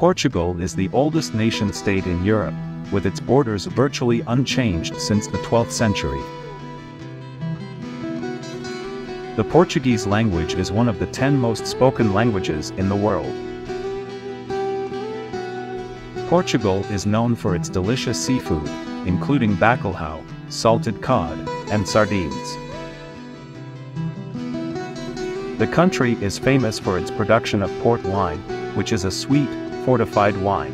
Portugal is the oldest nation-state in Europe, with its borders virtually unchanged since the 12th century. The Portuguese language is one of the 10 most spoken languages in the world. Portugal is known for its delicious seafood, including bacalhau, salted cod, and sardines. The country is famous for its production of port wine, which is a sweet, fortified wine.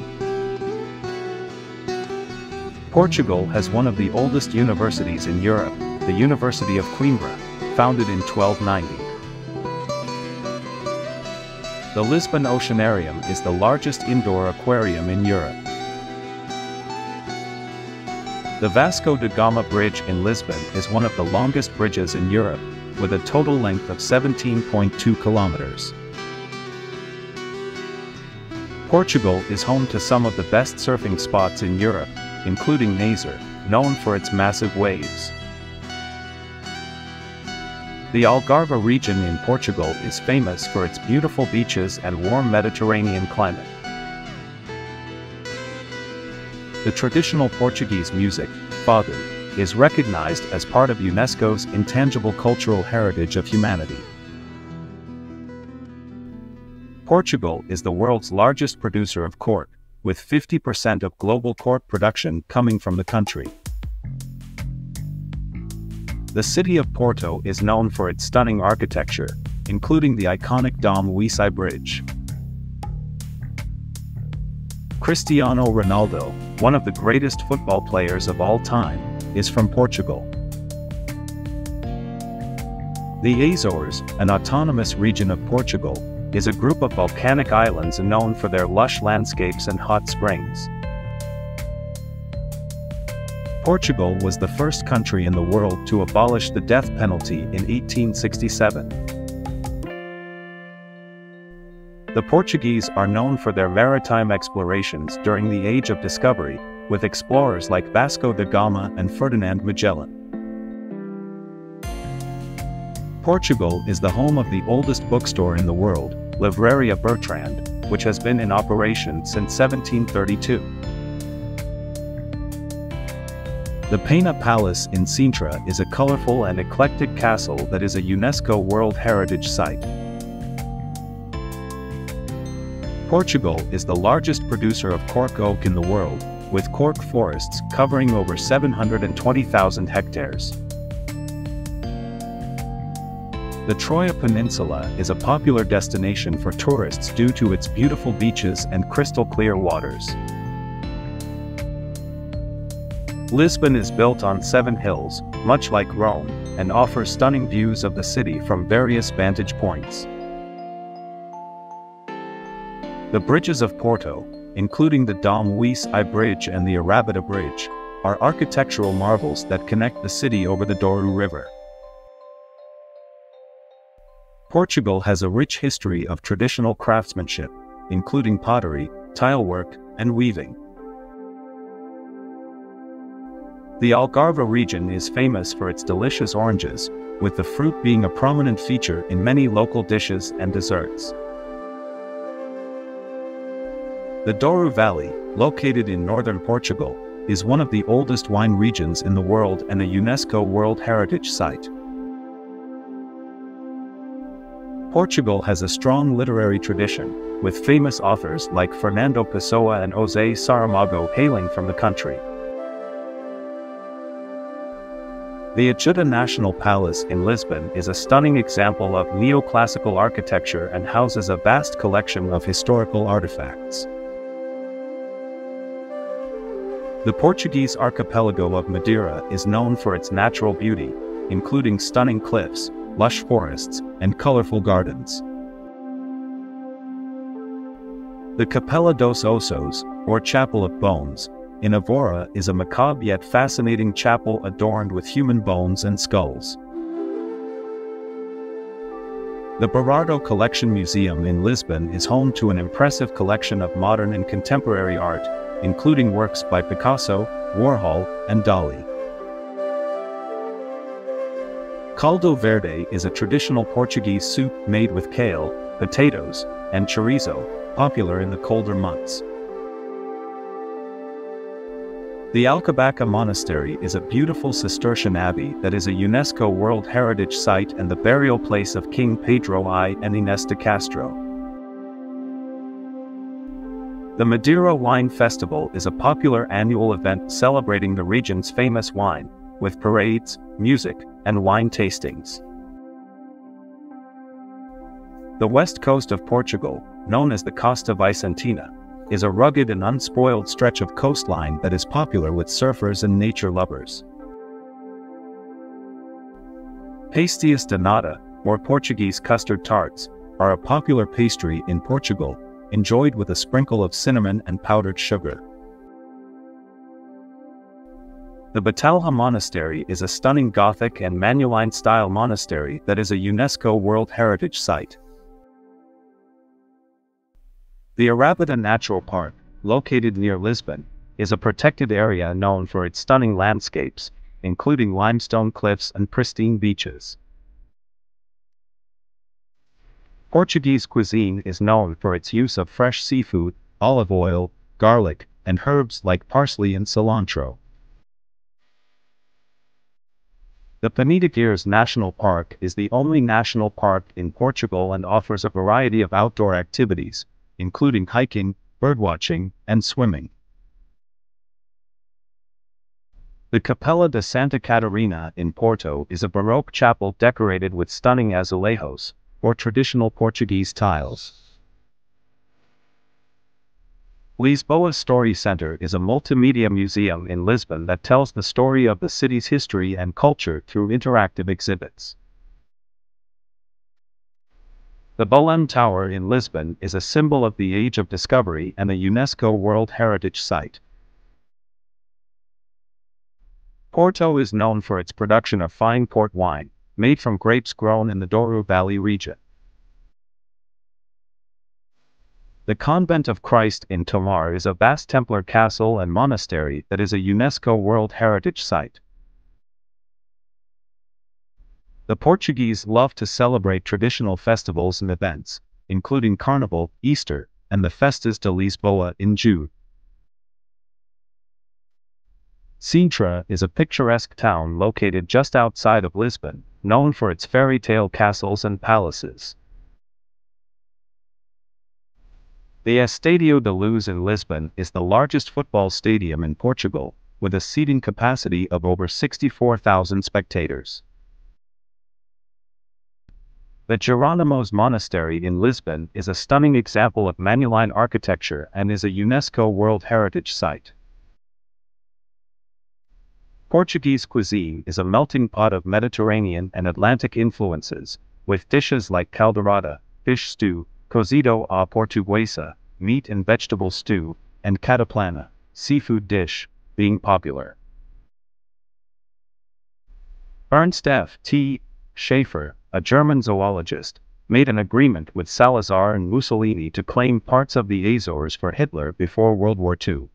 Portugal has one of the oldest universities in Europe, the University of Coimbra, founded in 1290. The Lisbon Oceanarium is the largest indoor aquarium in Europe. The Vasco da Gama Bridge in Lisbon is one of the longest bridges in Europe, with a total length of 17.2 kilometers. Portugal is home to some of the best surfing spots in Europe, including Nazaré, known for its massive waves. The Algarve region in Portugal is famous for its beautiful beaches and warm Mediterranean climate. The traditional Portuguese music, fado, is recognized as part of UNESCO's Intangible Cultural Heritage of Humanity. Portugal is the world's largest producer of cork, with 50% of global cork production coming from the country. The city of Porto is known for its stunning architecture, including the iconic Dom Luís Bridge. Cristiano Ronaldo, one of the greatest football players of all time, is from Portugal. The Azores, an autonomous region of Portugal, is a group of volcanic islands known for their lush landscapes and hot springs. Portugal was the first country in the world to abolish the death penalty in 1867. The Portuguese are known for their maritime explorations during the Age of Discovery, with explorers like Vasco da Gama and Ferdinand Magellan. Portugal is the home of the oldest bookstore in the world, Livraria Bertrand, which has been in operation since 1732. The Pena Palace in Sintra is a colorful and eclectic castle that is a UNESCO World Heritage Site. Portugal is the largest producer of cork oak in the world, with cork forests covering over 720,000 hectares. The Troia Peninsula is a popular destination for tourists due to its beautiful beaches and crystal-clear waters. Lisbon is built on 7 hills, much like Rome, and offers stunning views of the city from various vantage points. The bridges of Porto, including the Dom Luís Bridge and the Arrabada Bridge, are architectural marvels that connect the city over the Douro River. Portugal has a rich history of traditional craftsmanship, including pottery, tilework, and weaving. The Algarve region is famous for its delicious oranges, with the fruit being a prominent feature in many local dishes and desserts. The Douro Valley, located in northern Portugal, is one of the oldest wine regions in the world and a UNESCO World Heritage Site. Portugal has a strong literary tradition, with famous authors like Fernando Pessoa and José Saramago hailing from the country. The Ajuda National Palace in Lisbon is a stunning example of neoclassical architecture and houses a vast collection of historical artifacts. The Portuguese archipelago of Madeira is known for its natural beauty, including stunning cliffs, lush forests, and colorful gardens. The Capela dos Ossos, or Chapel of Bones, in Évora is a macabre yet fascinating chapel adorned with human bones and skulls. The Berardo Collection Museum in Lisbon is home to an impressive collection of modern and contemporary art, including works by Picasso, Warhol, and Dali. Caldo Verde is a traditional Portuguese soup made with kale, potatoes, and chorizo, popular in the colder months. The Alcobaça Monastery is a beautiful Cistercian abbey that is a UNESCO World Heritage Site and the burial place of King Pedro I and Inés de Castro. The Madeira Wine Festival is a popular annual event celebrating the region's famous wine, with parades, music, and wine tastings. The west coast of Portugal, known as the Costa Vicentina, is a rugged and unspoiled stretch of coastline that is popular with surfers and nature lovers. Pastéis de nata, or Portuguese custard tarts, are a popular pastry in Portugal, enjoyed with a sprinkle of cinnamon and powdered sugar. The Batalha Monastery is a stunning Gothic and Manueline-style monastery that is a UNESCO World Heritage Site. The Arrabida Natural Park, located near Lisbon, is a protected area known for its stunning landscapes, including limestone cliffs and pristine beaches. Portuguese cuisine is known for its use of fresh seafood, olive oil, garlic, and herbs like parsley and cilantro. The Penedigueiras National Park is the only national park in Portugal and offers a variety of outdoor activities, including hiking, birdwatching, and swimming. The Capela de Santa Catarina in Porto is a Baroque chapel decorated with stunning azulejos, or traditional Portuguese tiles. Lisboa Story Center is a multimedia museum in Lisbon that tells the story of the city's history and culture through interactive exhibits. The Belém Tower in Lisbon is a symbol of the Age of Discovery and a UNESCO World Heritage Site. Porto is known for its production of fine port wine, made from grapes grown in the Douro Valley region. The Convent of Christ in Tomar is a vast Templar castle and monastery that is a UNESCO World Heritage Site. The Portuguese love to celebrate traditional festivals and events, including Carnival, Easter, and the Festas de Lisboa in June. Sintra is a picturesque town located just outside of Lisbon, known for its fairy tale castles and palaces. The Estádio da Luz in Lisbon is the largest football stadium in Portugal, with a seating capacity of over 64,000 spectators. The Jerónimos Monastery in Lisbon is a stunning example of Manueline architecture and is a UNESCO World Heritage Site. Portuguese cuisine is a melting pot of Mediterranean and Atlantic influences, with dishes like caldeirada, fish stew, cozido à portuguesa, meat and vegetable stew, and cataplana, seafood dish, being popular. Ernst F. T. Schaefer, a German zoologist, made an agreement with Salazar and Mussolini to claim parts of the Azores for Hitler before World War II.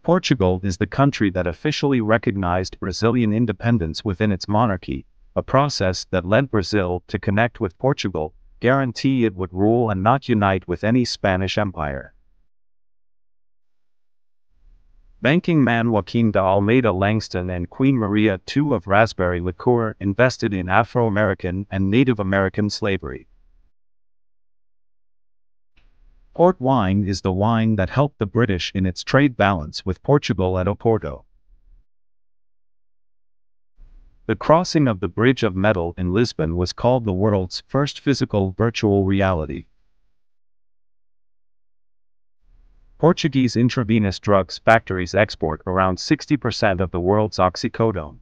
Portugal is the country that officially recognized Brazilian independence within its monarchy, a process that led Brazil to connect with Portugal, guarantee it would rule and not unite with any Spanish empire. Banking man Joaquim de Almeida Langston and Queen Maria II of Raspberry Liqueur invested in Afro-American and Native American slavery. Port wine is the wine that helped the British in its trade balance with Portugal at Oporto. The crossing of the Bridge of Metal in Lisbon was called the world's first physical virtual reality. Portuguese intravenous drugs factories export around 60% of the world's oxycodone.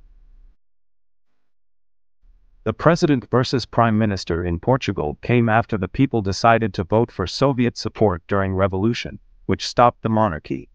The president versus prime minister in Portugal came after the people decided to vote for Soviet support during revolution, which stopped the monarchy.